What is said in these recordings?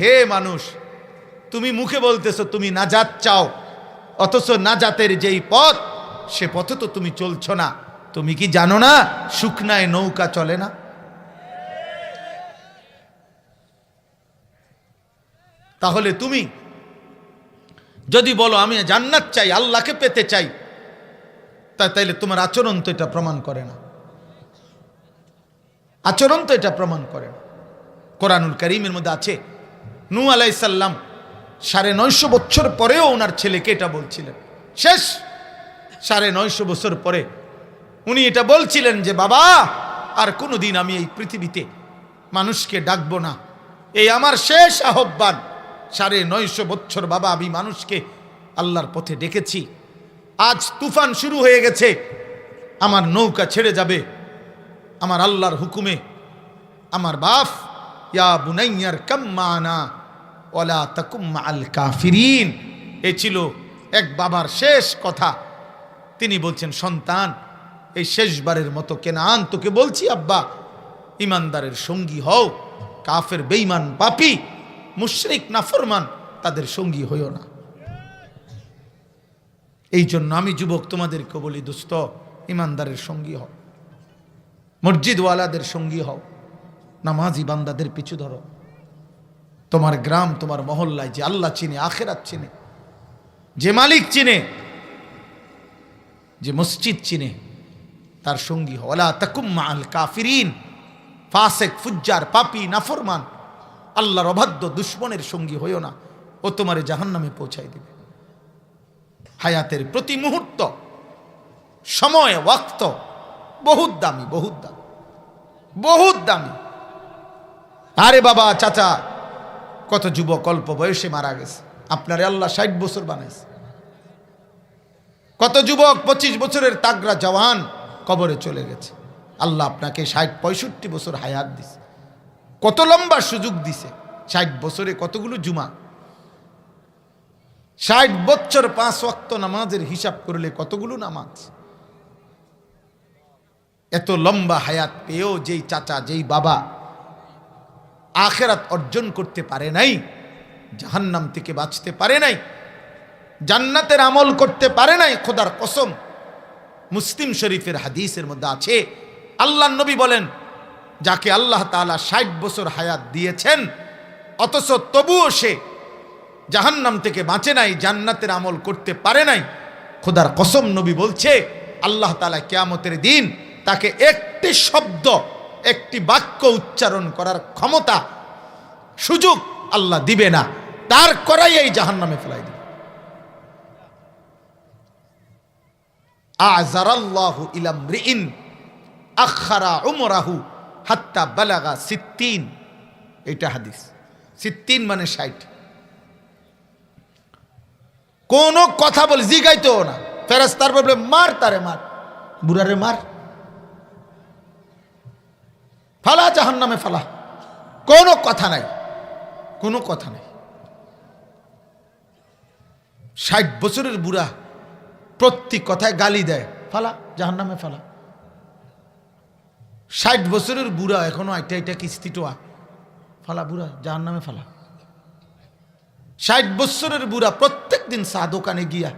হে মানুষ, তুমি মুখে বলতেছো তুমি নাজাত চাও, অথচ নাজাতের যেই পথ সে পথে তো তুমি চলছো না। তুমি কি জানো না শুকনায় নৌকা চলে না? তাহলে তুমি যদি বলো আমি জান্নাত চাই, আল্লাহকে পেতে চাই, তাইলে তোমার আচরণ তো এটা প্রমাণ করে না। আচরণ তো এটা প্রমাণ করে না। কোরআনুল কারীমের মধ্যে আছে, নূহ আলাইহিস সালাম 950 বছর পরেও ওনার ছেলেকে এটা বলছিলেন। শেষ 950 বছর পরে উনি এটা বলছিলেন যে বাবা, আর কোনোদিন আমি এই পৃথিবীতে মানুষকে ডাকবো না, এই আমার শেষ আহ্বান। 950 বছর বাবা আমি মানুষকে আল্লাহর পথে ডেকেছি, আজ তুফান শুরু হয়ে গেছে, আমার নৌকা ছেড়ে যাবে আমার আল্লাহর হুকুমে। আমার বাপ, ইয়া বুনাইয়ার কাম মানা ওয়ালা তাকুম মাআল কাফিরিন, এ ছিল এক বাবার শেষ কথা। তিনি বলছেন, সন্তান এই শেষবারের মতো কেনান তোকে বলছি আব্বা, ইমানদারের সঙ্গী হও, কাফের বেঈমান পাপী মুশরিক নাফরমান তাদের সঙ্গী হইও না। এই জন্য আমি যুবক তোমাদেরকে বলি, দোস্ত ইমানদারের সঙ্গী হও, মসজিদওয়ালাদের সঙ্গী হও, নামাজি বান্দাদের পিছু ধরো। তোমার গ্রাম তোমার মহল্লায় যে আল্লাহ চিনে, আখেরাত চিনে, যে মালিক চিনে, যে মসজিদ চিনে, তার সঙ্গী হও। ওয়ালা তাকুম মাআল কাফিরিন, ফাসিক ফুজ্জার পাপী নাফরমান আল্লাহর অবাধ্য দুশমনের সঙ্গী হইও না, ও তোমারে জাহান্নামে পৌঁছাই দিবে। হায়াতের প্রতি মুহূর্ত, সময়, ওয়াক্ত বহুত দামি, বহুত দামি, বহুত দামি। আরে বাবা, চাচা, কত যুবক অল্প বয়সে মারা গেছে, আপনারে আল্লাহ 60 বছর বানাইছে। কত যুবক 25 বছরের তাগড়া জওয়ান কবরে চলে গেছে। আল্লাহ আপনাকে 60-65 বছর হায়াত দিছে, কত লম্বা সুযোগ দিছে। 60 বছরে কতগুলো জুমা, 60 বছর 5 ওয়াক্ত নামাজের হিসাব করলে কতগুলো নামাজ। এত লম্বা হায়াত পেয়েও যেই চাচা, যেই বাবা আখেরাত অর্জন করতে পারে নাই, জাহান্নাম থেকে বাঁচতে পারে নাই, জান্নাতের আমল করতে পারে নাই, খোদার কসম, মুসলিম শরীফের হাদিসের মধ্যে আছে, আল্লাহর নবী বলেন, যাকে আল্লাহ তাআলা 60 বছর হায়াত দিয়েছেন, অথচ তবুও সে জাহান্নাম থেকে বাঁচে নাই, জান্নাতের আমল করতে পারে নাই, খোদার কসম নবী বলছে আল্লাহ তাআলা কিয়ামতের দিন তাকে একটি শব্দ, একটি বাক্য উচ্চারণ করার ক্ষমতা, সুযোগ আল্লাহ দিবে না, তার করাই এই জাহান্নামে ফেলাই দিবে। আযারাল্লাহু ইলা মরিইন আখারা উমরাহু হাত্তা বালাগা 60, এটা হাদিস। 60 মানে 60। কোন কথা বলে জিগাইতো না, ফেরেশতার বলে মার, তারে মার, বুড়ারে মার, ফালা জাহান্নামে ফালা, কোনো কথা নাই, কোনো কথা নাই। 60 বছরের বুড়া প্রতি কথায় গালি দেয়, ফালা জাহান্নামে ফালা। 60 বছরের বুড়া এখনো এটা কিস্তি টোয়া, ফালা বুড়া জাহান্নামে ফালা। 60 বছরের বুড়া প্রত্যেক দিন চা দোকানে গিয়া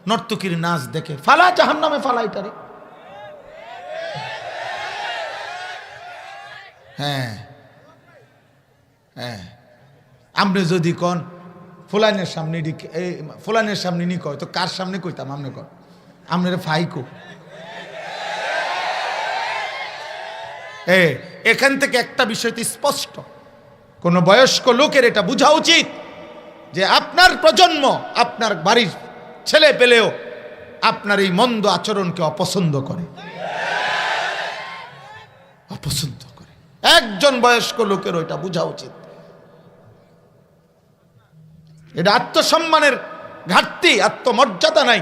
নর্তকীর নাচ দেখে, ফালা জাহান্নামে ফালা এটারে। হ্যাঁ হ্যাঁ, আপনি যদি কন ফুলানের সামনে, ফুলানের সামনে নি কয়, তো কার সামনে কইতাম? আপনি কন, আপনার ফাইকো। এখান থেকে একটা বিষয় তো স্পষ্ট, কোন বয়স্ক লোকের এটা বোঝা উচিত যে আপনার প্রজন্ম, আপনার বাড়ির ছেলে পেলেও আপনার এই মন্দ আচরণকে অপছন্দ করে, অপছন্দ করে। একজন বয়স্ক লোকের ওইটা বোঝা উচিত। এটা আত্মসম্মানের ঘাটতি, আত্মমর্যাদা নাই।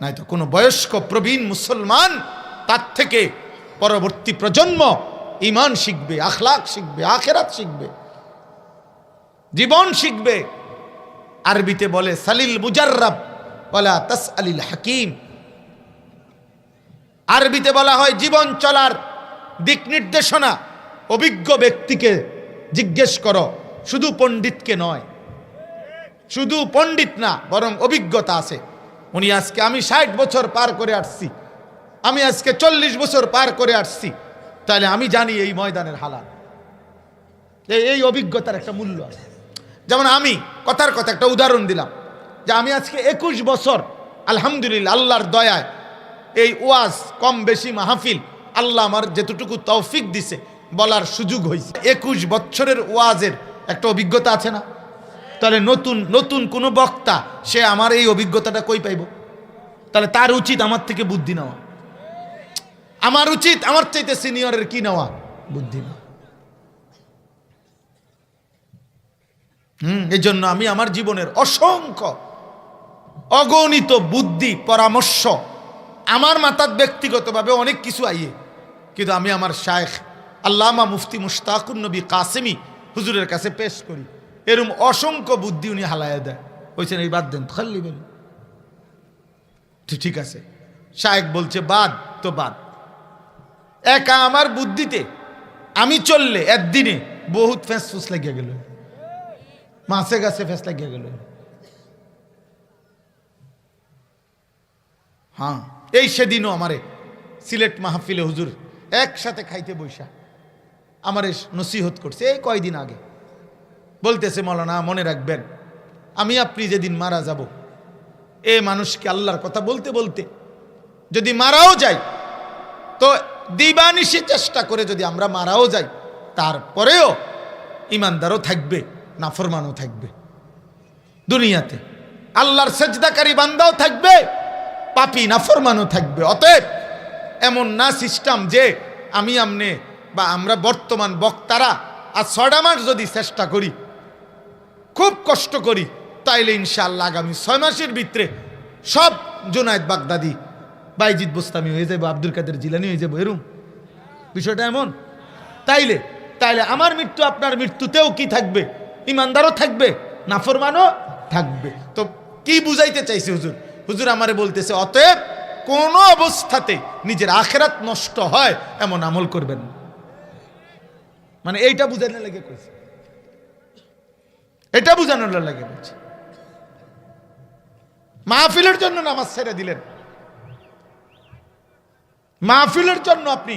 নাই তো কোনো বয়স্ক প্রবীণ মুসলমান, তার থেকে পরবর্তী প্রজন্ম ঈমান শিখবে, আখলাক শিখবে, আখিরাত শিখবে, জীবন শিখবে। আরবিতে বলে সালিল মুজাররাব ওয়ালা তাসআলিল হাকিম। আরবিতে বলা হয় জীবন চলার দিক নির্দেশনা অভিজ্ঞ ব্যক্তিকে জিজ্ঞেস করো, শুধু পণ্ডিতকে নয়, শুধু পণ্ডিত না, বরং অভিজ্ঞতা আছে। উনি আজকে, আমি 60 বছর পার করে আসছি, আমি আজকে 40 বছর পার করে আসছি, তাহলে আমি জানি এই ময়দানের হালাত। এই অভিজ্ঞতার একটা মূল্য আছে। যেমন আমি কথার কথা একটা উদাহরণ দিলাম যে আমি আজকে 21 বছর আলহামদুলিল্লাহ আল্লাহর দয়ায় এই ওয়াজ কম বেশি মাহফিল আল্লাহ আমার যেতটুকু তৌফিক দিছে বলার সুযোগ হয়েছে। 21 বছরের ওয়াজের একটা অভিজ্ঞতা আছে না? তাহলে নতুন নতুন কোনো বক্তা সে আমার এই অভিজ্ঞতাটা কই পাইব? তাহলে তার উচিত আমার থেকে বুদ্ধি নেওয়া, আমার উচিত আমার চাইতে সিনিয়রের কি নেওয়া? বুদ্ধি নেওয়া। এই জন্য আমি আমার জীবনের অসংখ্য অগণিত বুদ্ধি পরামর্শ আমার মাথার ব্যক্তিগতভাবে অনেক কিছু আইয়ে, কিন্তু আমি আমার শায়েখ আল্লামা মুফতি মুশতাকুন নবী কাসেমি হুজুরের কাছে পেশ করি। এরকম অসংখ্য বুদ্ধি উনি হালায়া দেয়, বলছেন এই বাদ দেন, খাল্লি বলেন ঠিক আছে। শায়েখ বলছে বাদ তো বাদ। একা আমার বুদ্ধিতে আমি চললে একদিনে বহুত ফেঁস ফুস লাগিয়ে গেল, মাছে গাছে ফেঁস লাগিয়ে গেল। হ্যাঁ, এই সেদিনও আমারে সিলেট মাহফিলে হুজুর একসাথে খাইতে বৈশা আমারে নসিহত করছে এই কয়দিন আগে। বলতেছে, মৌলানা মনে রাখবেন, আমি আপনি যেদিন মারা যাব, এ মানুষকে আল্লাহর কথা বলতে বলতে যদি মারাও যাই, তো দিবানিশি চেষ্টা করে যদি আমরা মারাও যাই, তারপরেও ইমানদারও থাকবে, নাফরমানও থাকবে দুনিয়াতে, আল্লাহর সেজদাকারী বান্দাও থাকবে, পাপী নাফরমানও থাকবে। অতএব এমন না সিস্টেম যে আমি আমনে বা আমরা বর্তমান বক্তারা আর 6 মাস যদি চেষ্টা করি, খুব কষ্ট করি, তাইলে ইনশাআল্লাহ আগামী 6 মাসের ভিতরে সব জুনায়েদ বাগদাদি, বাইজিদ বোস্তামি হয়ে যাবো, আব্দুল কাদের জিলানি হয়ে যাবো, এরকম বিষয়টা এমন। তাইলে আমার মৃত্যু আপনার মৃত্যুতেও কি থাকবে? ইমানদারও থাকবে, নাফরমানও থাকবে। তো কি বুঝাইতে চাইছে হুজুর? হুজুর আমারে বলতেছে, অতএব কোন অবস্থাতে নিজের আখিরাত নষ্ট হয় এমন আমল করবেন। মানে এইটা বুঝানোর লাগে কইছে, এটা বুঝানোর লাগে বলছে। মাহফিলের জন্য নামাজ ছেড়ে দিলেন, মাহফিলের জন্য আপনি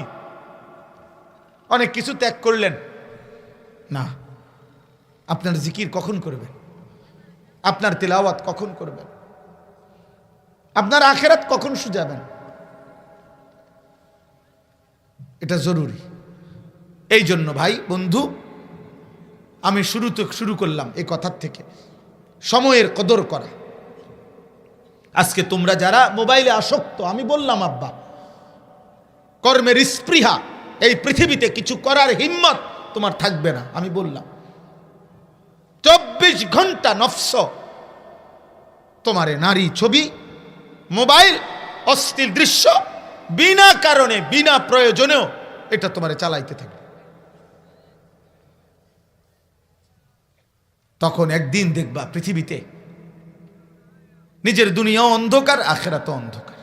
অনেক কিছু ত্যাগ করলেন না। আপনার জিকির কখন করবেন? আপনার তিলাওয়াত কখন করবেন? আপনার আখিরাত কখন সুজাবেন? এটা জরুরি। এই জন্য ভাই বন্ধু, আমি শুরু করলাম এই কথার থেকে, সময়ের কদর করা। আজকে তোমরা যারা মোবাইলে আসক্ত, আমি বললাম আব্বা, কর্মের স্পৃহা, এই পৃথিবীতে কিছু করার হিম্মত তোমার থাকবে না। আমি বললাম 24 ঘন্টা নফস তোমারে নারী ছবি, মোবাইল, অশ্লীল দৃশ্য, বিনা কারণে বিনা প্রয়োজনেও এটা তোমারে চালাইতে থাকবে। তখন একদিন দেখবা পৃথিবীতে নিজের দুনিয়াও অন্ধকার, আখিরাতও অন্ধকার।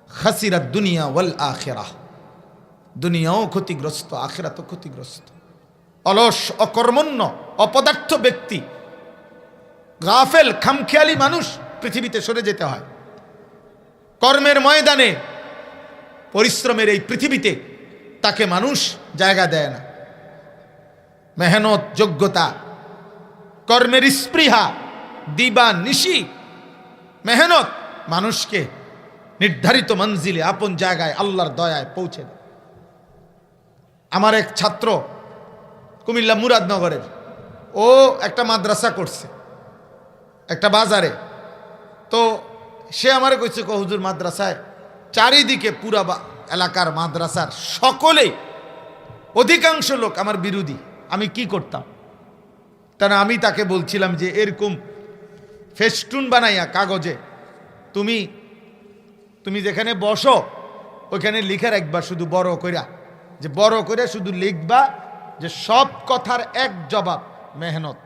খাসিরাত দুনিয়া ওয়াল আখিরাহ, দুনিয়াও ক্ষতিগ্রস্ত, আখিরাতও ক্ষতিগ্রস্ত। অলস, অকর্মণ্য, অপদার্থ ব্যক্তি, গাফেল, খামখেয়ালি মানুষ পৃথিবীতে সরে যেতে হয়। কর্মের ময়দানে, পরিশ্রমের এই পৃথিবীতে তাকে মানুষ জায়গা দেয় না। মেহনত, যোগ্যতা, কর্মের স্পৃহা, দিবা নিশি মেহনত মানুষকে নির্ধারিত মঞ্জিলে, আপন জায়গায় আল্লাহর দয়ায় পৌঁছে দেয়। আমার এক ছাত্র কুমিল্লা মুরাদনগরের, ও একটা মাদ্রাসা করছে একটা বাজারে। তো সে আমারে কইছে, হুজুর মাদ্রাসায় চারিদিকে পুরা এলাকার মাদ্রাসার সকলেই, অধিকাংশ লোক আমার বিরোধী, আমি কি করতাম? তারা আমি তাকে বলছিলাম যে এরকম ফেস্টুন বানাইয়া কাগজে তুমি যেখানে বসো ওইখানে লিখে রাখবা, শুধু বড় কইরা, যে বড় করে শুধু লিখবা যে সব কথার এক জবাব মেহনত।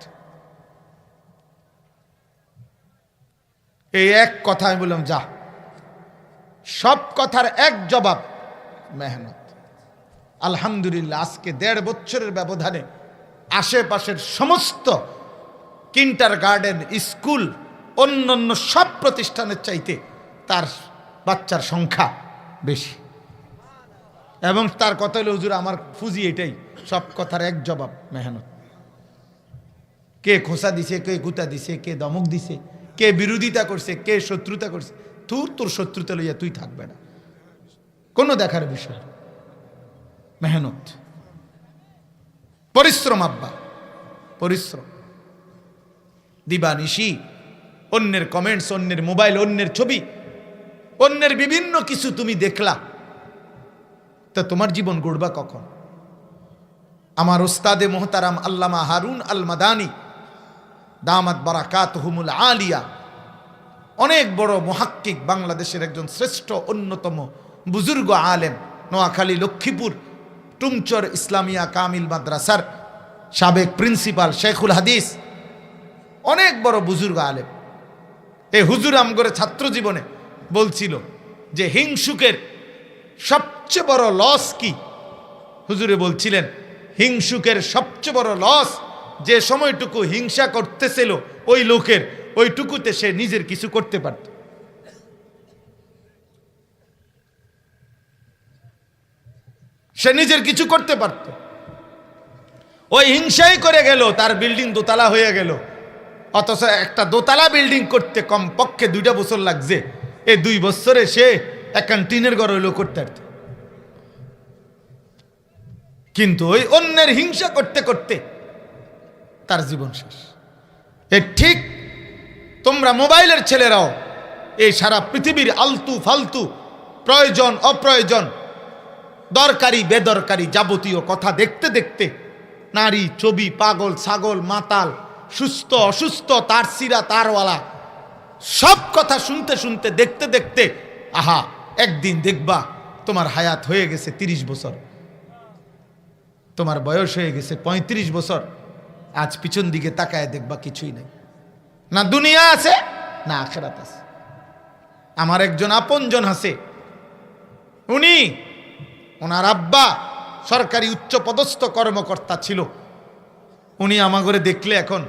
এই এক কথা আমি বললাম, যা, সব কথার এক জবাব মেহনত। আলহামদুলিল্লাহ, আজকে 1.5 বছরের ব্যবধানে আশেপাশের সমস্ত কিন্ডার গার্ডেন স্কুল অন্যান্য সব প্রতিষ্ঠানের চাইতে তার বাচ্চার সংখ্যা বেশি। এবং তার কথা হলো, হুজুর আমার ফুজি এটাই, সব কথার এক জবাব মেহনত। কে খোসা দিছে, কে গুতা দিছে, কে দমক দিছে, কে বিরোধিতা করছে, কে শত্রুতা করছে, তোর শত্রুতা লইয়া তুই থাকবে না, কোনো দেখার বিষয়। মেহনত, পরিশ্রম, আব্বা পরিশ্রম, দিবানিশি, অন্যের কমেন্টস, অন্যের মোবাইল, অন্যের ছবি, অন্যের বিভিন্ন কিছু তুমি দেখলা, তা তোমার জীবন গড়বা কখন? আমার উস্তাদে মোহতারাম আল্লামা হারুন আল মাদানী দামাত বারাকাতুহুমুল আলিয়া, অনেক বড় মুহাক্কিক, বাংলাদেশের একজন শ্রেষ্ঠ অন্যতম বুজুর্গ আলেম, নোয়াখালী লক্ষ্মীপুর টুমচর ইসলামিয়া কামিল মাদ্রাসার সাবেক প্রিন্সিপাল, শেখুল হাদিস, অনেক বড় বুজুর্গ আলেম। এই হুজুর আমগরে ছাত্র জীবনে বলছিল যে হিংসুকের সবচেয়ে বড় লস কি? হুজুরে বলছিলেন, হিংসুকের সবচেয়ে বড় লস, যে সময়টুকু হিংসা করতেছিল ওই লোকের, ওইটুকুতে সে নিজের কিছু করতে পারত। সে নিজের কিছু করতে পারত। ওই হিংসাই করে গেল, তার বিল্ডিং দোতলা হয়ে গেল, অথচ একটা দোতলা বিল্ডিং করতে কমপক্ষে 2 বছর লাগছে। এই 2 বছরে সে এখন টিনের ঘর হইলো করতে পারত। কিন্তু ওই অন্যের হিংসা করতে করতে তার জীবন শেষ। এ ঠিক তোমরা মোবাইলের ছেলেরাও এই সারা পৃথিবীর আলতু ফালতু, প্রয়োজন অপ্রয়োজন, দরকারি বেদরকারি যাবতীয় কথা দেখতে দেখতে, নারী, ছবি, পাগল, ছাগল, মাতাল, সুস্থ অসুস্থ, তার সিরা তারওয়ালা, সব কথা শুনতে শুনতে দেখতে দেখতে, আহা একদিন দেখবা তোমার হায়াত হয়ে গেছে 30 বছর, তোমার বয়স হয়ে গেছে 35 বছর। আজ পিছন দিকে তাকায় দেখবা কিছুই নাই, না দুনিয়া আছে না আখিরাত আছে। আমার একজন আপনজন আছে, ওনার আব্বা সরকারি উচ্চ পদস্থ কর্মকর্তা ছিল। উনি আমাগরে দেখলে এখন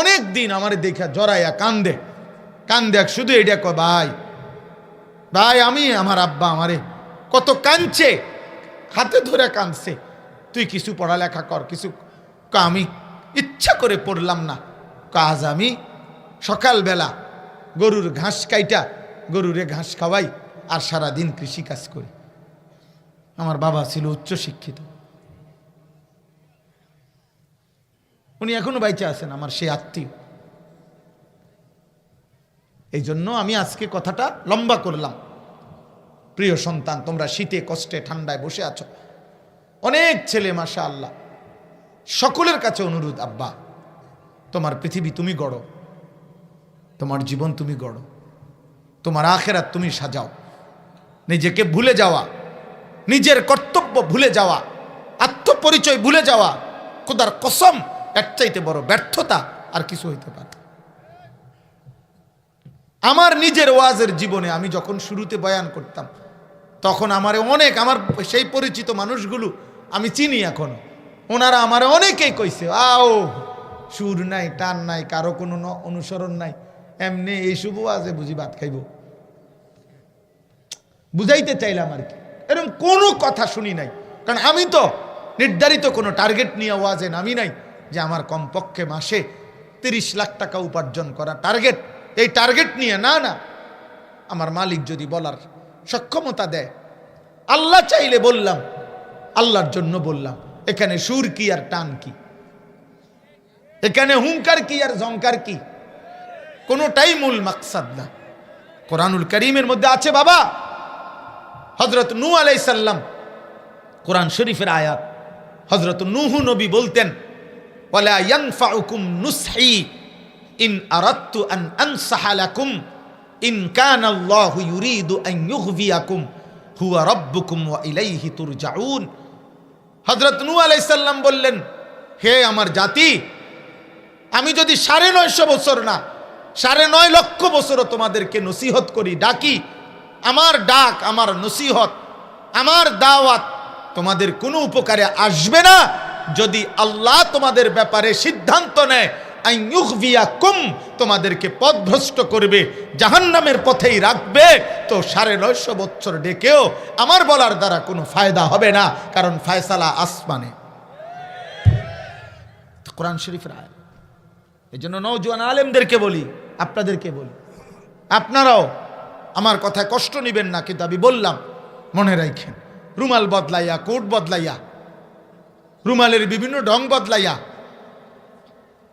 অনেক দিন আমারে দেখা জড়াইয়া কান্দে কান্দে, শুধু এইটা কয়, ভাই ভাই আমি, আমার আব্বা আমারে কত কাঁদছে, হাতে ধরে কাঁদছে, তুই কিছু পড়ালেখা কর কিছু। আমি ইচ্ছা করে পড়লাম না, কাজ আমি সকালবেলা গরুর ঘাস কাইটা গরুরে ঘাস খাওয়াই আর সারাদিন কৃষি কাজ করি। আমার বাবা ছিল উচ্চ শিক্ষিত, উনি এখনো বাইচে আছেন, আমার সে আত্মীয়। এই জন্য আমি আজকে কথাটা লম্বা করলাম। প্রিয় সন্তান, তোমরা শীতে কষ্টে ঠান্ডায় বসে আছো, অনেক ছেলে মাশাআল্লাহ, সকলের কাছে অনুরোধ, আব্বা তোমার পৃথিবী তুমি গড়ো, তোমার জীবন তুমি গড়ো, তোমার আখিরাত তুমি সাজাও। নিজেকে ভুলে যাওয়া, নিজের কর্তব্য ভুলে যাওয়া, আত্মপরিচয় ভুলে যাওয়া, খোদার কসম এর চাইতে বড় ব্যর্থতা আর কিছু হইতে পারে। আমার নিজের ওয়াজের জীবনে আমি যখন শুরুতে বয়ান করতাম, তখন আমারে অনেক, আমার সেই পরিচিত মানুষগুলো আমি চিনি এখনো, ওনারা আমারে অনেকেই কইছে, আও সুর নাই, টান নাই, কারো কোনো অনুসরণ নাই, এমনি এই শুভ ওয়াজে বুঝি ভাত খাইব। বুঝাইতে চাইলাম আর কি, এরকম কোনো কথা শুনি নাই। কারণ আমি তো নির্ধারিত কোনো টার্গেট নিয়ে ওয়াজে নামি নাই যে আমার কমপক্ষে মাসে 30 লাখ টাকা উপার্জন করা টার্গেট, এই টার্গেট নিয়ে না, না, আমার মালিক যদি বলার সক্ষমতা দেয়, আল্লাহ চাইলে বললাম, আল্লাহর জন্য বললাম। এখানে সুর কি আর টান কি, এখানে হুঙ্কার কি আর ঝংকার কি, কোনোটাই মূল মাকসাদ না। কোরআনুল কারীমের মধ্যে আছে বাবা, হযরত নূহ আলাইহিস সালাম, কোরআন শরীফের আয়াত, হযরত নূহ নবী বলতেন, ওয়ালা ইয়ানফাউকুম নুসহি ইন আরাদতু আন আনসাহা লাকুম ইন কানা আল্লাহু ইউরিদু আন ইউগফিয়াকুম হুয়া রাব্বুকুম ওয়া ইলাইহি তুরজাউন। হযরত নূহ আলাইহিস সালাম বললেন, হে আমার জাতি, আমি যদি 9.5 বছর না 9.5 লক্ষ বছরও তোমাদেরকে নসিহত করি, ডাকি, আমার ডাক, আমার নসিহত, আমার দাওয়াত তোমাদের কোনো উপকারে আসবে না যদি আল্লাহ তোমাদের ব্যাপারে সিদ্ধান্ত নেয় আইয়ুগভিয়াকুম, তোমাদেরকে পথভ্রষ্ট করবে, জাহান্নামের পথেই রাখবে, তো 950 বছর ডেকেও আমার বলার দ্বারা কোনো ফায়দা হবে না, কারণ ফয়সালা আসমানে। কোরআন শরীফের আয়াত। এই জন্য নওজোয়ান আলেমদেরকে বলি, আপনাদেরকে বলি, আপনারাও আমার কথায় কষ্ট নেবেন না, কিন্তু আমি বললাম মনে রাখেন, রুমাল বদলাইয়া, কোট বদলাইয়া, রুমালের বিভিন্ন ঢং বদলাইয়া,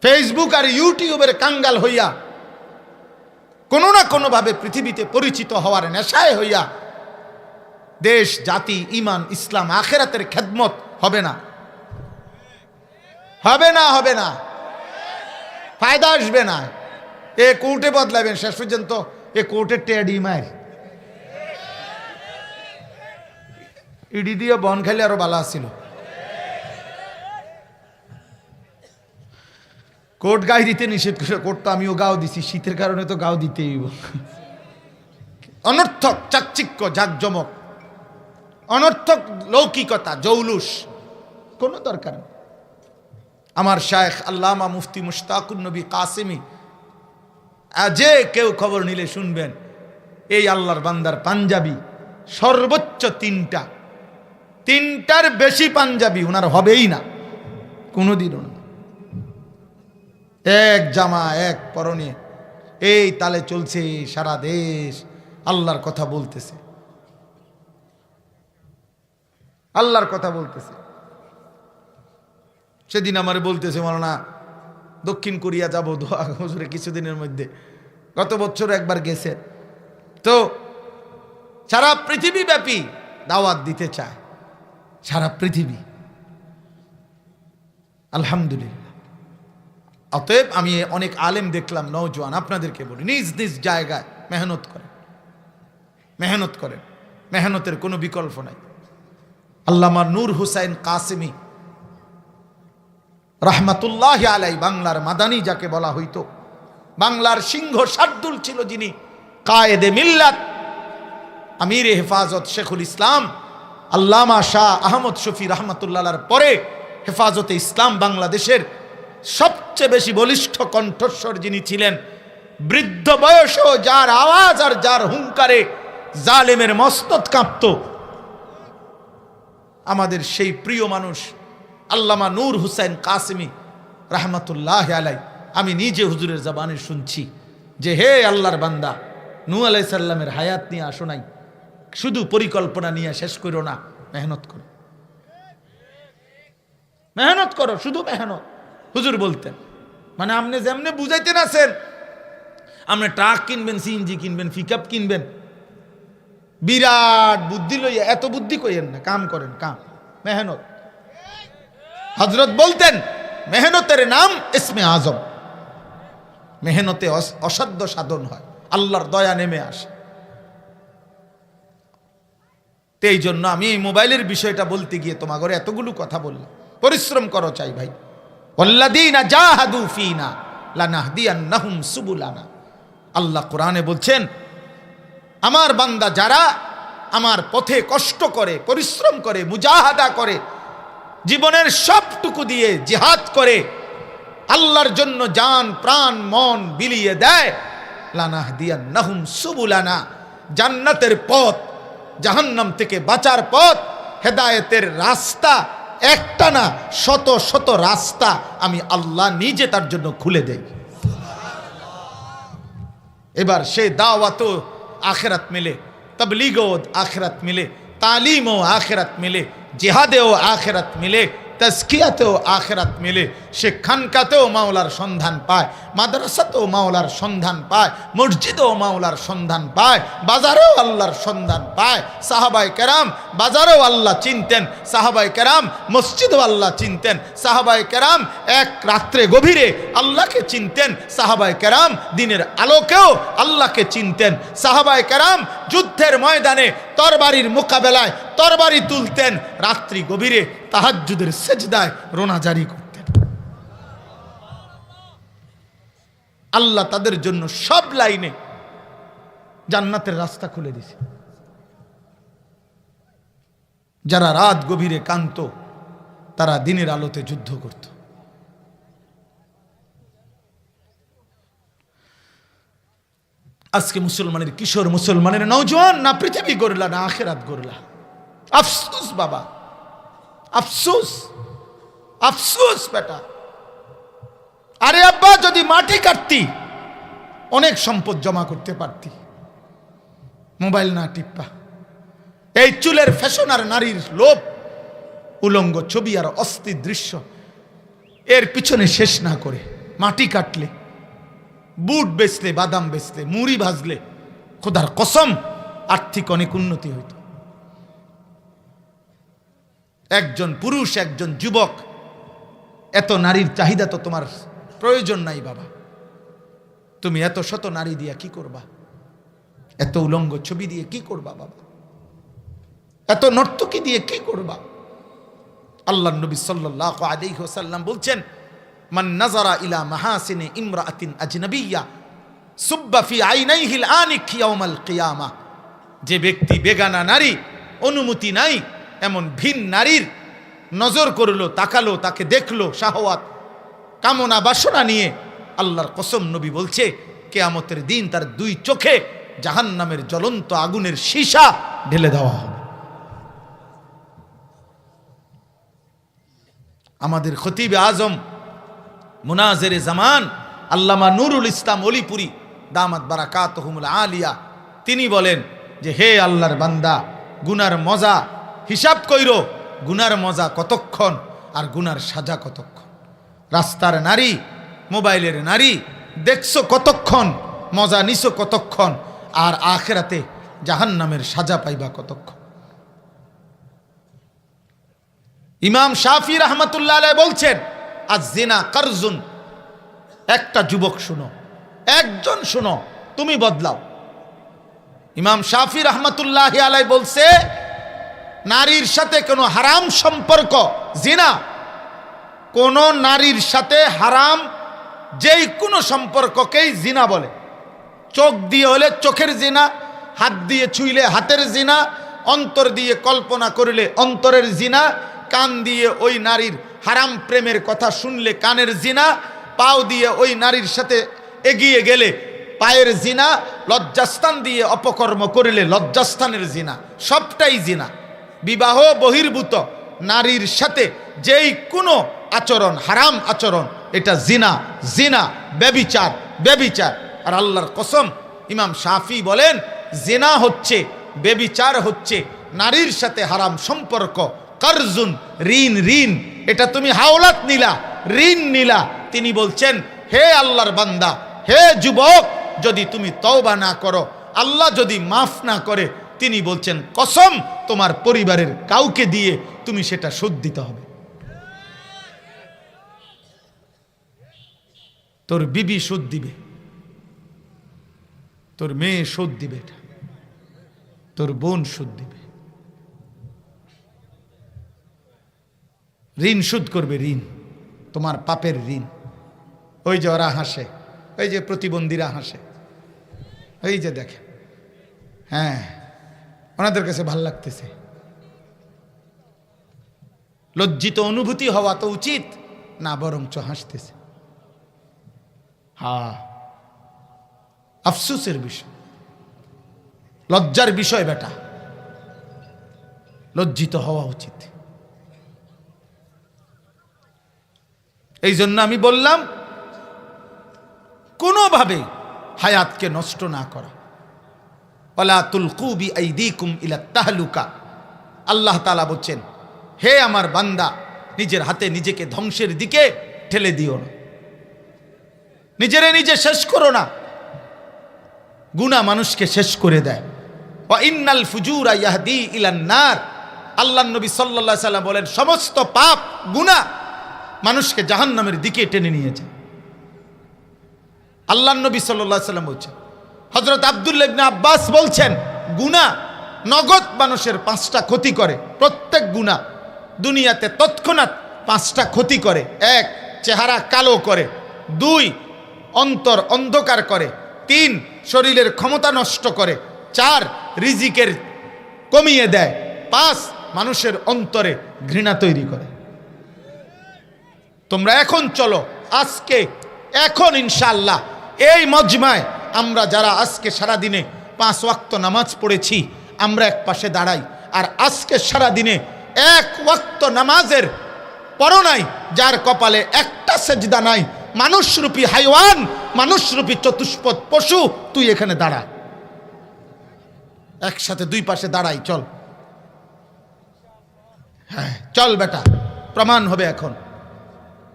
ফেসবুক আর ইউটিউবের কাঙ্গাল হইয়া, কোনো না কোনোভাবে পৃথিবীতে পরিচিত হওয়ার নেশায় হইয়া দেশ, জাতি, ইমান, ইসলাম, আখেরাতের খেদমত হবে না, হবে না, হবে না, ফায়দা আসবে না। এ কোর্টে বদলাবেন, শেষ পর্যন্ত এ কোর্টের টেডি মায়ের ইডি দিয়ে বন খেলে আরো বালা ছিল। কোর্ট গায়ে দিতে নিষেধ করে, কোর্ট তো আমিও গাও দিছি, শীতের কারণে তো গাও দিতেই। অনর্থক চাকচিক্য, জাকজমক, অনর্থক লৌকিকতা, জৌলুস, কোনো দরকার নেই। আমার শায়েখ আল্লামা মুফতি মুশতাকুন নবী কাসেমি, যে কেউ খবর নিলে শুনবেন, এই আল্লাহর বান্দার পাঞ্জাবি সর্বোচ্চ 3টার বেশি পাঞ্জাবি ওনার হবেই না, কোনোদিনও না। এক জামা এক পরনে, এই তালে চলছে সারা দেশ, আল্লাহর কথা বলতেছে, আল্লাহর কথা বলতেছে। সেদিন আমার বলতেছে, মাওলানা দক্ষিণ কোরিয়া যাব দোয়া হুজুরে কিছুদিনের মধ্যে, গত বছর একবার গেছে, তো সারা পৃথিবী ব্যাপী দাওয়াত দিতে চায়, সারা পৃথিবী। আলহামদুলিল্লাহ। অতএব আমি অনেক আলেম দেখলাম, নওজোয়ান, আপনাদেরকে বলি, নিজ নিজ জায়গায় মেহনত করেন, মেহনত করেন, মেহনতের কোনো বিকল্প নাই। আল্লামা নূর হুসাইন কাসেমি রাহমাতুল্লাহি আলাই, বাংলার মাদানী যাকে বলা হইতো, বাংলার সিংহ শার্দুল ছিল যিনি, কায়েদে মিল্লাত, আমিরে হেফাজত শেখুল ইসলাম আল্লামা শাহ আহমদ শফি রহমাতুল্লাহর পরে হেফাজতে ইসলাম বাংলাদেশের সবচেয়ে বেশি বলিষ্ঠ কণ্ঠস্বর যিনি ছিলেন, বৃদ্ধ বয়সেও যার আওয়াজ আর যার হুঙ্কারে জালেমের মস্তক কাঁপত, আমাদের সেই প্রিয় মানুষ আল্লামা নূর হুসাইন কাসেমি রাহমাতুল্লাহ আলাই। আমি নিজে হুজুরের জবানে শুনছি যে, হে আল্লাহর বান্দা, নূহ আলাইহিস সালামের হায়াত নিয়ে আসো নাই, শুধু পরিকল্পনা নিয়ে শেষ করো না, মেহনত করো, মেহনত করো, শুধু মেহনত। হুজুর বলতেন, মানে আপনি যেমনি বুঝাইতেন আছেন, আপনি ট্রাক কিনবেন, সিএনজি কিনবেন, পিকআপ কিনবেন, বিরাট বুদ্ধি লইয়া, এত বুদ্ধি কইেন না, কাম করেন, কাম, মেহনত। হযরত বলতেন, মেহনতের নাম ইসমে আজম, মেহনতে অসাধ্য সাধন হয়, আল্লাহর দয়া নেমে আসে। এই জন্য আমি এই মোবাইলের বিষয়টা বলতে গিয়ে তোমাদের এতগুলো কথা বললাম। পরিশ্রম করো চাই ভাই, ওয়াল্লাযীনা জাহাদু ফীনা লানাহদিয়ান্নাহুম সুবুলানা। আল্লাহ কোরআনে বলছেন, আমার বান্দা যারা আমার পথে কষ্ট করে, পরিশ্রম করে, মুজাহাদা করে, জীবনের সবটুকু দিয়ে জিহাদ করে, আল্লাহর জন্য জান প্রাণ মন বিলিয়ে দেয়, লানাহদিয়ান্নাহুম সুবুলানা, জান্নাতের পথ, জাহান্নাম থেকে বাঁচার পথ, হেদায়েতের রাস্তা, একটা না শত শত রাস্তা আমি আল্লাহ নিজে তার জন্য খুলে দেই। এবার সে দাওয়াতও আখিরাত মিলে, তাবলীগও আখিরাত মিলে, তালিমও আখিরাত মিলে, জিহাদেও আখিরাত মিলে, তাজকিয়াতেও আখিরাত মিলে, সে খানকাতেও মাওলার সন্ধান পায়, মাদ্রাসাতেও মাওলার সন্ধান পায়, মসজিদেও মাওলার সন্ধান পায়, বাজারেও আল্লাহর সন্ধান পায়। সাহাবায়ে কেরাম বাজারেও আল্লাহ চিনতেন, সাহাবায়ে কেরাম মসজিদেও আল্লাহ চিনতেন, সাহাবায়ে কেরাম এক রাত্রে গভীরে আল্লাহকে চিনতেন, সাহাবায়ে কেরাম দিনের আলোকেও আল্লাহকে চিনতেন, সাহাবায়ে কেরাম যুদ্ধের ময়দানে তরবারির মোকাবেলায় তরবারি তুলতেন, রাত্রি গভীরে তাহাজ্জুদের সেজদায় রোনা জারি করতেন। আল্লাহ তাদের জন্য সব লাইনে জান্নাতের রাস্তা খুলে দিয়েছে। যারা রাত গভীরে কান্ত, তারা দিনের আলোতে যুদ্ধ করত। আজকে মুসলমানের কিশোর, মুসলমানের নওজোয়ান, না পৃথিবী গড়লা না আখেরাত গড়লা। আফসোস বাবা, আফসোস, আফসোস বেটা। আরে আব্বা, যদি মাটি কাটতি অনেক সম্পদ জমা করতে পারতি। মোবাইল না টিপ্পা, এই চুলের ফ্যাশন আর নারীর লোভ, উলঙ্গ ছবি আর অস্থির দৃশ্য এর পিছনে শেষ না করে মাটি কাটলে, বুট বেচলে, বাদাম বেচলে, মুড়ি ভাজলে খোদার কসম আর্থিক অনেক উন্নতি হইত। একজন পুরুষ, একজন যুবক, এত নারীর চাহিদা তো তোমার প্রয়োজন নাই বাবা। তুমি এত শত নারী দিয়া কি করবা? এত উলঙ্গ ছবি দিয়ে কি করবা বাবা? এত নর্তকী দিয়ে কি করবা? আল্লাহ নবী সাল্লাল্লাহু আলাইহি ওয়াসাল্লাম বলছেন, মান নাযারা ইলা মাহাসিনি ইমরাআতিন আজনাবিয়্যা সুব্বা ফি আইনাইহিল আনিক ইয়াউমাল কিয়ামাহ। যে ব্যক্তি বেগানা নারী, অনুমতি নাই এমন ভিন নারীর নজর করলো, তাকালো, তাকে দেখলো শাহওয়াত কামনা বাসনা নিয়ে, আল্লাহর কসম নবী বলছে কিয়ামতের দিন তার দুই চোখে জাহান্নামের জ্বলন্ত আগুনের সীসা ঢেলে দেওয়া হবে। আমাদের খতিবে আজম মুনাজেরে জামান আল্লামা নুরুল ইসলাম অলিপুরি দামাত বারাকাতুহুমুল আলিয়া, তিনি বলেন যে হে আল্লাহর বান্দা, গুনার মজা হিসাব কইরো, গুনার মজা কতক্ষণ আর গুনার সাজা কতক্ষণ। রাস্তার নারী, মোবাইলের নারী দেখছো কতক্ষণ, মজা নিছো কতক্ষণ, আর আখিরাতে জাহান্নামের সাজা পাইবা কতক্ষণ। ইমাম শাফি রাহমাতুল্লাহ আলাইহি বলছেন, আজ-জিনা কারজুন। একটা যুবক শুনো, একজন শুনো, তুমি বদলাও। ইমাম শাফি রাহমাতুল্লাহ আলাইহি বলছে, নারীর সাথে কোনো হারাম সম্পর্ক জিনা, কোন নারীর সাথে হারাম যেই কোনো সম্পর্ককেই জিনা বলে। চোখ দিয়ে হলে চোখের জিনা, হাত দিয়ে ছুঁইলে হাতের জিনা, অন্তর দিয়ে কল্পনা করলে অন্তরের জিনা, কান দিয়ে ওই নারীর হারাম প্রেমের কথা শুনলে কানের জিনা, পাও দিয়ে ওই নারীর সাথে এগিয়ে গেলে পায়ের জিনা, লজ্জাস্থান দিয়ে অপকর্ম করলে লজ্জাস্থানের জিনা, সবটাই জিনা। বিবাহ বহির্ভূত নারীর সাথে যেই কোনো আচরণ হারাম আচরণ, এটা জিনা, জিনা, ব্যভিচার, ব্যভিচার। আর আল্লাহর কসম ইমাম শাফি বলেন, জিনা হচ্ছে, ব্যভিচার হচ্ছে নারীর সাথে হারাম সম্পর্ক। কারজুন, ঋণ, ঋণ, এটা তুমি হাওলাত নিলা, ঋণ নিলা। তিনি বলছেন, হে আল্লাহর বান্দা, হে যুবক, যদি তুমি তওবা না করো, আল্লাহ যদি মাফ না করে, তিনি বলছেন কসম তোমার পরিবারের কাউকে দিয়ে তুমি সেটা শোধ দিতে হবে। তোর বিবি শোধ দিবে, তোর মেয়ে শোধ দিবে, এটা তোর বোন শোধ দিবে। ঋণ শোধ করবে, ঋণ, তোমার পাপের ঋণ। ওই যে ওরা হাসে, ওই যে প্রতিবন্ধীরা হাসে, ওই যে দেখে, হ্যাঁ, ওনাদের কাছে ভাল লাগতেছে। লজ্জিত অনুভূতি হওয়া তো উচিত না, বরঞ্চ হাসতেছে। হ্যাঁ, আফসোসের বিষয়, লজ্জার বিষয় বেটা, লজ্জিত হওয়া উচিত। এই জন্য আমি বললাম, কোনোভাবে হায়াতকে নষ্ট না করা। ওয়ালা তুলকু বিআইদিকুম ইলা তাহলুকা। আল্লাহ তাআলা বলছেন, হে আমার বান্দা, নিজের হাতে নিজেকে ধ্বংসের দিকে ঠেলে দিও না, নিজেরে নিজে শেষ করো না। গুনাহ মানুষকে শেষ করে দেয়। ওয়া ইন্নাল ফুজুরা ইয়াহদি ইলান নার। আল্লাহর নবী সাল্লাল্লাহু আলাইহি সাল্লাম বলেন, সমস্ত পাপ গুনাহ মানুষকে জাহান্নামের দিকে টেনে নিয়ে যায়। আল্লাহর নবী সাল্লাল্লাহু আলাইহি সাল্লাম বলছেন। হযরত আব্দুল্লাহ ইবনে আব্বাস বলছেন, গুনাহ নগদ মানুষের 5টা ক্ষতি করে। প্রত্যেক গুনাহ দুনিয়াতে তৎক্ষণাৎ 5টা ক্ষতি করে। 1, চেহারা কালো করে। 2, অন্তর অন্ধকার করে। 3, শরীরের ক্ষমতা নষ্ট করে। 4, রিজিকের কমিয়ে দেয়। 5, মানুষের অন্তরে ঘৃণা তৈরি করে। তোমরা এখন চলো, আজকে এখন ইনশাআল্লাহ এই মজমায় আমরা যারা আজকে সারাদিনে 5 ওয়াক্ত নামাজ পড়েছি আমরা এক পাশে দাঁড়াই, আর আজকে সারাদিনে 1 ওয়াক্ত নামাজের পরো নাই, যার কপালে একটা সেজদা নাই, মানুষরূপী হাইওয়ান, মানুষরূপী চতুষ্পদ পশু, তুই এখানে দাঁড়া, একসাথে 2 পাশে দাঁড়াই, চল। হ্যাঁ চল বেটা, প্রমাণ হবে এখন।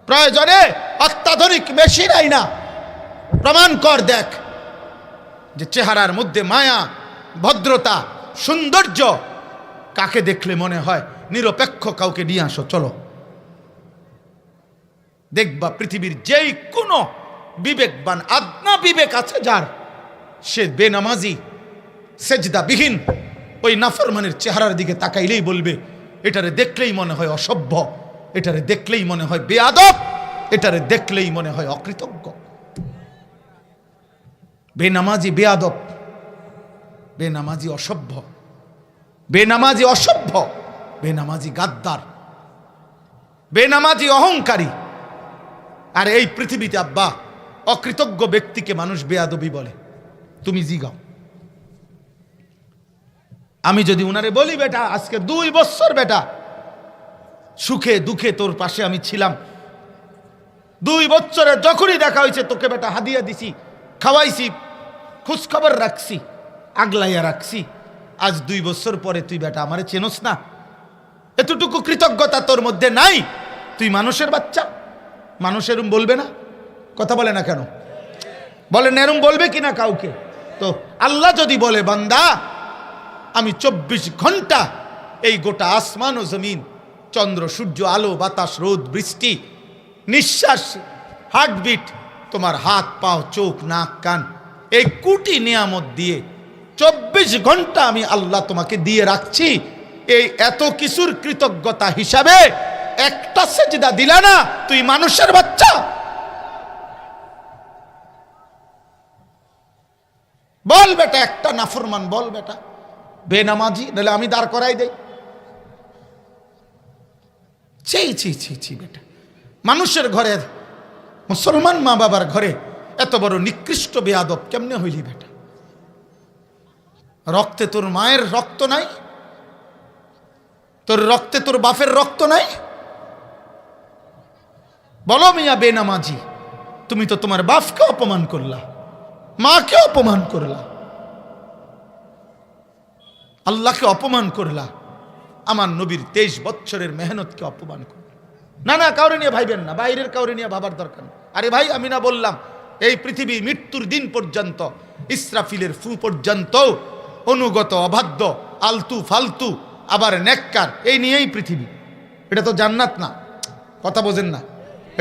প্রয়োজনে অত্যাধুনিক মেশিন আই না, প্রমাণ কর, দেখ যে চেহারার মধ্যে মায়া, ভদ্রতা, সৌন্দর্য কাকে দেখলে মনে হয় নিরপেক্ষ কাউকে নিয়ে আসো, চলো। দেখবা পৃথিবীর যেই কোনো বিবেকবান, আদনা বিবেক আছে যার, সে বেনামাজি সেজদাবিহীন ওই নাফরমানের চেহারার দিকে তাকাইলেই বলবে এটারে দেখলেই মনে হয় অসভ্য, এটারে দেখলেই মনে হয় বেয়াদব, এটারে দেখলেই মনে হয় অকৃতজ্ঞ। বেনামাজি বেয়াদব, বেনামাজি অসভ্য, বেনামাজি অসভ্য, বেনামাজি গাদ্দার, বেনামাজি অহংকারী। আর এই পৃথিবীতে আব্বা অকৃতজ্ঞ ব্যক্তিকে মানুষ বেয়াদবি বলে। তুমি জিগাও, আমি যদি উনারে বলি বেটা আজকে 2 বছর বেটা সুখে দুঃখে তোর পাশে আমি ছিলাম, 2 বছরে যখনই দেখা হয়েছে তোকে বেটা হাদিয়া দিছি, খাওয়াইছি, খোঁজখবর রাখছি, আগলাইয়া রাখছি, আজ 2 বছর পরে তুই বেটা আমারে চেনস না, এতটুকু কৃতজ্ঞতা তোর মধ্যে নাই? তুই মানুষের বাচ্চা, মানুষ এরম বলবে না? কথা বলে না কেন? বলেন এরম বলবে কিনা কাউকে? তো আল্লাহ যদি বলে বান্দা আমি 24 ঘন্টা এই গোটা আসমান ও জমিন, চন্দ্র সূর্য, আলো বাতাস, রোদ বৃষ্টি, নিঃশ্বাস, হার্টবিট, তোমার হাত পাও, চোখ নাক কান, এই কোটি নিয়ামত দিয়ে 24 ঘন্টা আমি আল্লাহ তোমাকে দিয়ে রাখছি, এই এত কিছুর কৃতজ্ঞতা হিসাবে একটা সেজদা দিলা না, তুই মানুষের বাচ্চা? বল বেটা, একটা নাফরমান বল বেটা, বেনামাজি, নাহলে আমি দাঁড় করাই দেই। ছি ছি ছি ছি বেটা, মানুষের ঘরে, মুসলমান মা বাবার ঘরে এত বড় নিকৃষ্ট বেয়াদব কেমনে হইলি বেটা? রক্তে তোর মায়ের রক্ত নাই, তোর রক্তে তোর বাপের রক্ত নাই? বলো মিয়া বেনামাজি, তুমি তো তোমার বাপকে অপমান করলা, মাকে অপমান করলা, আল্লাহকে অপমান করলা, আমার নবীর 23 বছরের মেহনতকে অপমান করলা। না না, কাউরে নিয়ে ভাইবেন না, বাইরের কাউরে নিয়ে ভাবার দরকার নেই। আরে ভাই, আমি না বললাম এই পৃথিবী মৃত্যুর দিন পর্যন্ত, ইসরাফিলের ফু পর্যন্ত অনুগত, অবাধ্য, আলতু ফালতু, আবার নেককার, এই নিয়েই পৃথিবী। এটা তো জান্নাত না, কথা বোঝেন না?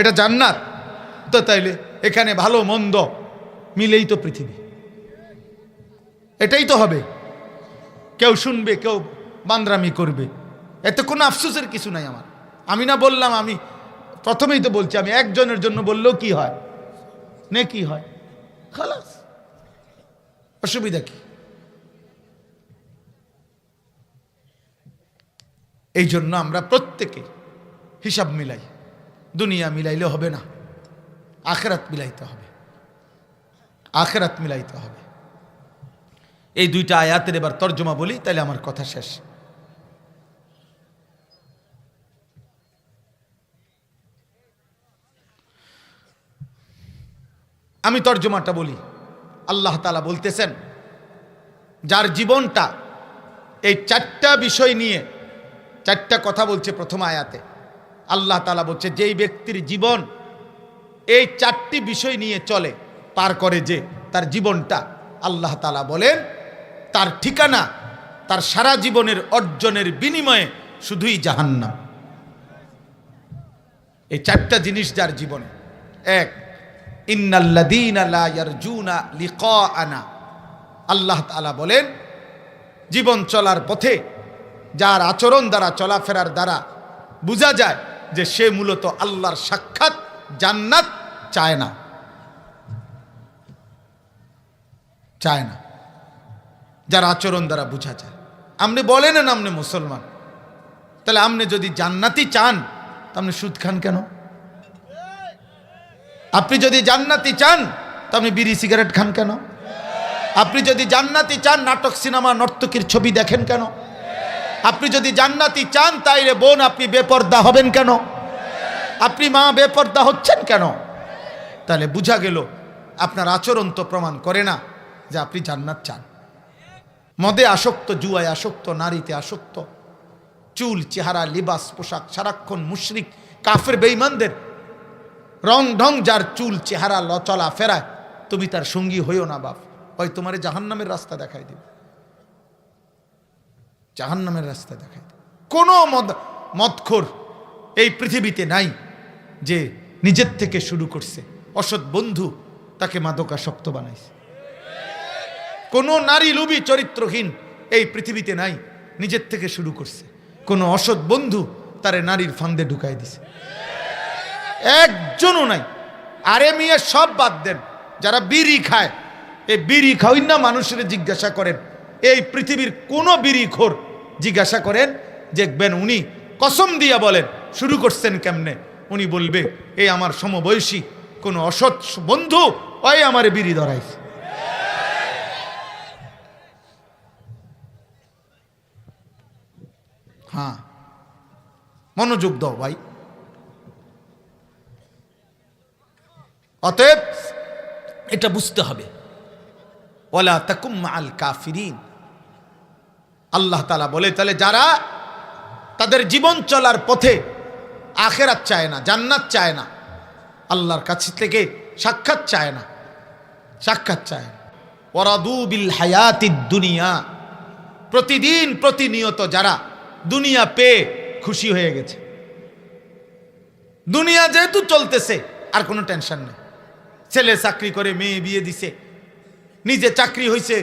এটা জান্নাত তো, তাইলে এখানে ভালো মন্দ মিলেই তো পৃথিবী, এটাই তো হবে। কেউ শুনবে, কেউ বান্দরামি করবে, এতে কোনো আফসোসের কিছু নাই আমার। আমি না বললাম, আমি প্রথমেই তো বলছি, আমি একজনের জন্য বললেও কি হয়, নেকি হয়, খালাস, অসুবিধা কি? এই জন্য আমরা প্রত্যেকে হিসাব মিলাই, দুনিয়া মিলাইলে হবে না, আখেরাত মিলাইতে হবে, আখেরাত মিলাইতে হবে। এই 2টা আয়াতের এবার তর্জমা বলি, তাহলে আমার কথা শেষ। আমি তর্জমাটা বলি। আল্লাহ তাআলা বলতেছেন, যার জীবনটা এই 4টা বিষয় নিয়ে 4টা কথা বলছে প্রথম আয়াতে। আল্লাহ তাআলা বলছে, যেই ব্যক্তির জীবন এই 4টি বিষয় নিয়ে চলে, পার করে, যে তার জীবনটা, আল্লাহ তাআলা বলেন তার ঠিকানা, তার সারা জীবনের অর্জনের বিনিময়ে শুধুই জাহান্নাম। এই 4টা জিনিস যার জীবনে। 1, ইন্নাল্লাযীনা লা ইয়ারজুনা লিকাআনা, আল্লাহ তাআলা বলেন জীবন চলার পথে যার আচরণ দ্বারা, চলাফেরার দ্বারা বোঝা যায় যে সে মূলত আল্লাহর সাক্ষাৎ, জান্নাত চায় না, চায় না। যার আচরণ দ্বারা বোঝা যায়। আপনি বলেন না আপনি মুসলমান, তাহলে আপনি যদি জান্নাতি চান তা আপনি সুদ খান কেন? আপনি যদি জান্নাতি চান তো আপনি বিড়ি সিগারেট খান কেন? আপনি যদি জান্নাতি চান নাটক সিনেমা নর্তকীর ছবি দেখেন কেন? আপনি যদি জান্নাতি চান তাইলে বোন আপনি বেপর্দা হবেন কেন? আপনি মা বেপর্দা হচ্ছেন কেন? তাহলে বুঝা গেল আপনার আচরণ তো প্রমাণ করে না যে আপনি জান্নাত চান। মদে আসক্ত, জুয়ায় আসক্ত, নারীতে আসক্ত, চুল, চেহারা, লিবাস, পোশাক, সারাক্ষণ মুশরিক কাফের বেঈমানদের রং ঢং যার চুল চেহারা চলা ফেরায়, তুমি তার সঙ্গী হইও না বাপ, ওই তোমারে জাহান্নামের রাস্তা দেখাই দিবে, জাহান্নামের রাস্তা দেখাই দিবে। কোনো মদখোর এই পৃথিবীতে নাই যে নিজের থেকে শুরু করছে, অসৎ বন্ধু তাকে মাদকাসক্ত বানাইছে। কোনো নারী লোভী চরিত্রহীন এই পৃথিবীতে নাই, নিজের থেকে শুরু করছে। কোনো অসৎ বন্ধু তারে নারীর ফান্দে ঢুকাই দিছে, একজনও নাই। আরে মিয়া সব বাদ দেন, যারা বিড়ি খায়, এই বিড়ি খাওয়াই না মানুষের জিজ্ঞাসা করেন, এই পৃথিবীর কোন বিড়িখোর জিজ্ঞাসা করেন, দেখবেন উনি কসম দিয়া বলেন শুরু করছেন কেমনে, উনি বলবে এই আমার সমবয়সী কোন অসৎ বন্ধু ওই আমারে বিড়ি ধরাইছে। হ্যাঁ, মনোযোগ দাও ভাই। অতএব এটা বুঝতে হবে, ওয়ালা তাকুম মাআল কাফিরিন। আল্লাহ তাআলা বলে, তাহলে যারা তাদের জীবন চলার পথে আখিরাত চায় না, জান্নাত চায় না, আল্লাহর কাছে থেকে সাক্ষাৎ চায় না, সাক্ষাৎ চায় না, ওয়ারাদু বিল হায়াতিদ দুনিয়া, প্রতিদিন প্রতিনিয়ত যারা দুনিয়া পেয়ে খুশি হয়ে গেছে, দুনিয়া যেহেতু চলতেছে আর কোনো টেনশন নেই, ছেলে চাকরি করে মেয়ে বিয়ে দিছে, নিজে চাকরি হয়েছে,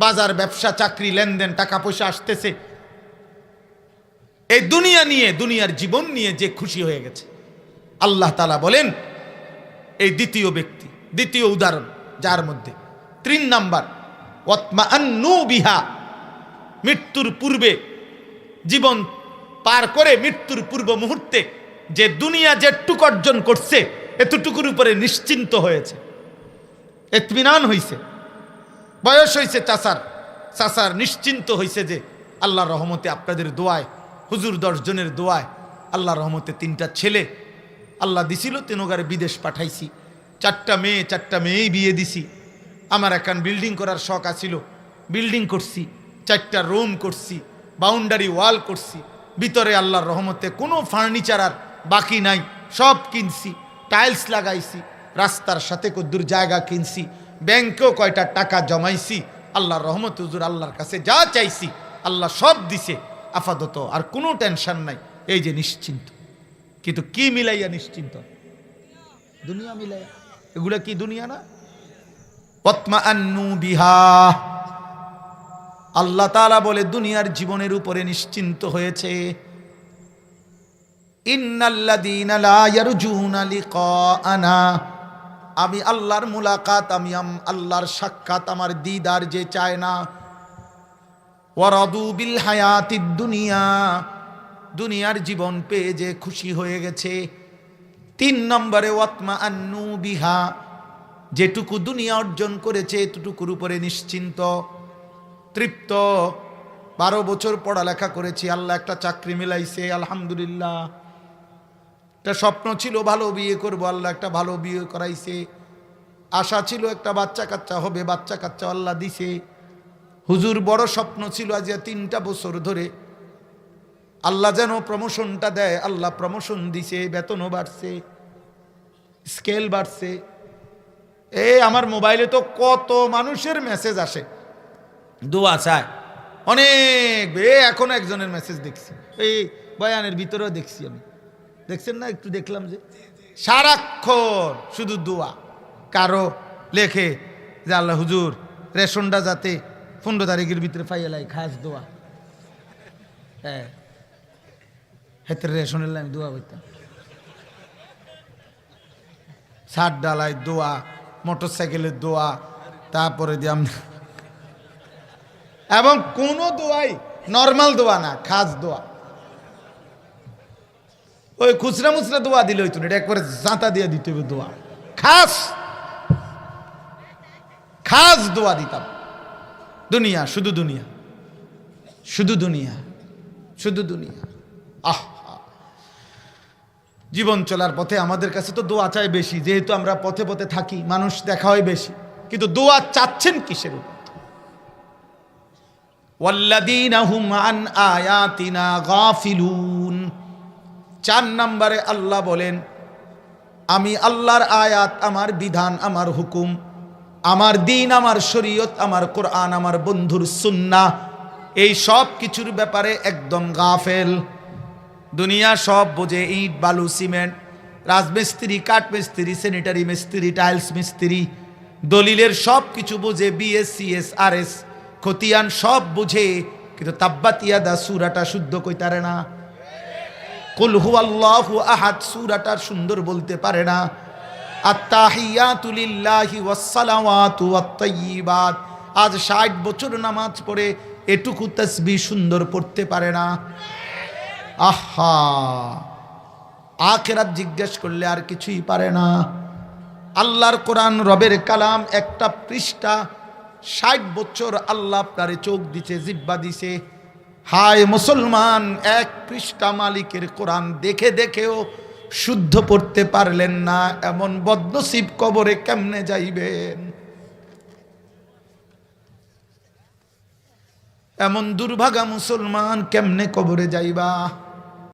বাজার ব্যবসা চাকরি লেনদেন টাকা পয়সা আসতেছে, এই দুনিয়া নিয়ে দুনিয়ার জীবন নিয়ে যে খুশি হয়ে গেছে, আল্লাহ তাআলা বলেন এই দ্বিতীয় ব্যক্তি, দ্বিতীয় উদাহরণ যার মধ্যে 3 নাম্বার, ওয়াতমাআন্নু বিহা, মৃত্যুর পূর্বে জীবন পার করে মৃত্যুর পূর্ব মুহূর্তে যে দুনিয়া যেটুকু অর্জন করছে এতটুকুর উপরে নিশ্চিন্ত হয়েছে, ইতমিনান হয়েছে, বয়স হয়েছে চাচার নিশ্চিন্ত হয়েছে যে আল্লাহর রহমতে আপনাদের দোয়ায়, হুজুর 10 জনের দোয়ায় আল্লাহর রহমতে 3টা ছেলে আল্লাহ দিছিল, 3 বিদেশ পাঠাইছি, 4টা মেয়েই বিয়ে দিছি, আমার এখন বিল্ডিং করার শখ আছিল, বিল্ডিং করছি, 4টা রুম করছি, বাউন্ডারি ওয়াল করছি, ভিতরে আল্লাহর রহমতে কোনো ফার্নিচার আর বাকি নাই, সব কিনছি, টাইলস লাগাইছি, রাস্তার সাথে কদ্দুর জায়গা কিনছি, ব্যাংকেও কয়টা টাকা জমাইছি, আল্লাহর রহমতে হুজুর আল্লাহর কাছে যা চাইছি আল্লাহ সব দিছে, আপাতত আর কোনো টেনশন নাই, এই যে নিশ্চিন্ত। কিন্তু কি মিলাইয়া নিশ্চিন্ত? দুনিয়া মিলাইয়া, এগুলা কি দুনিয়া না? ওয়াতমাআন্নু বিহা, আল্লাহ তাআলা বলে দুনিয়ার জীবনের উপরে নিশ্চিন্ত হয়েছে। ইন্নাল্লাযীনা লা ইয়ারজুনা লিকাআনা, আমি আল্লাহর মুলাকাত, আমি আল্লাহর সাক্ষাৎ, আমার দিদার যে চায় না, ওয়ারাদু বিল হায়াতিদ দুনিয়া, দুনিয়ার জীবন পেয়ে যে খুশি হয়ে গেছে। 3 নম্বরে ওয়াতমাআন্নু বিহা, যেটুকু দুনিয়া অর্জন করেছে এতটুকুর উপরে নিশ্চিন্ত, তৃপ্ত। 12 বছর পড়ালেখা করেছি, আল্লাহ একটা চাকরি মিলাইছে, আলহামদুলিল্লাহ। একটা স্বপ্ন ছিল ভালো বিয়ে করব, আল্লাহ একটা ভালো বিয়ে করাইছে। আশা ছিল একটা বাচ্চা কাচ্চা হবে, বাচ্চা কাচ্চা আল্লাহ দিছে। হুজুর বড় স্বপ্ন ছিল আজ 3টা বছর ধরে আল্লাহ যেন প্রমোশনটা দেয়, আল্লাহ প্রমোশন দিছে, বেতনও বাড়ছে, স্কেল বাড়ছে। আমার মোবাইলে তো কত মানুষের মেসেজ আসে, দোয়া চায় অনেক। এখন একজনের মেসেজ দেখছি, এই বয়ানের ভিতরেও দেখছি আমি, দেখছেন না? একটু দেখলাম যে সারাক্ষণ শুধু দোয়া। কারো লেখে যে আল্লাহ হুজুর রেশনটা যাতে 15 তারিখের ভিতরে পাইয়ালাই, খাস দোয়া। হ্যাঁ, হেতে রেশনের আমি দোয়া করতাম, ছাদ ডালাই দোয়া, মোটর সাইকেলের দোয়া, তারপরে দিয়াম, এবং কোনো দোয়াই নর্মাল দোয়া না, খাস দোয়া। ওই খুচরা মুচরা দোয়া দিলে হইতো না, এটা একবারে জাঁতা দিয়ে দিতে হবে দোয়া। খাস খাস দোয়া দিতাম। দুনিয়া, শুধু দুনিয়া, শুধু দুনিয়া, শুধু দুনিয়া। আহ, জীবন চলার পথে আমাদের কাছে তো দোয়া চাই বেশি, যেহেতু আমরা পথে পথে থাকি, মানুষ দেখা হয় বেশি, কিন্তু দোয়া চাচ্ছেন কিসের উপর? ওয়াল্লাযীনা হুম আন আয়াতিনা গাফিলুন। 4 নম্বরে আল্লাহ বলেন, আমি আল্লাহর আয়াত, আমার বিধান, আমার হুকুম, আমার দিন, আমার শরীয়ত, আমার কোরআন, আমার বন্ধুর সুন্নাহ, এই সব কিছুর ব্যাপারে একদম গাফেল। দুনিয়া সব বোঝে, ইট বালু সিমেন্ট, রাজমিস্ত্রি, কাঠমিস্ত্রি, স্যানিটারি মিস্ত্রি, টাইলস মিস্ত্রি, দলিলের সব কিছু বোঝে, বিএস, সিএস, আরএস, খতিয়ান সব বুঝে, কিন্তু তাব্বাত ইয়াদা সূরাটা শুদ্ধ কইতারে না। কুল হুয়াল্লাহু আহাদ সূরাটা সুন্দর বলতে পারে না। আত্তাহিয়াতু লিল্লাহি ওয়াস সালাওয়াতু ওয়াত তাইয়্যিবাত, আজ 60 বছর নামাজ পড়ে এটুকু তাসবিহ সুন্দর পড়তে পারে না। আহা, আখিরাত জিজ্ঞেস করলে আর কিছুই পারে না। আল্লাহর কোরআন, রবের কালাম, একটা পৃষ্ঠা 60 বছর আল্লাহ আপনারে চোখ দিছে, জিহ্বা দিছে। হায় মুসলমান, এক পৃষ্ঠা মালিকের কোরআন দেখে দেখেও শুদ্ধ পড়তে পারলেন না, এমন বদনসিব কবরে কেমনে যাইবেন? এমন দুর্ভাগা মুসলমান কেমনে কবরে যাইবা?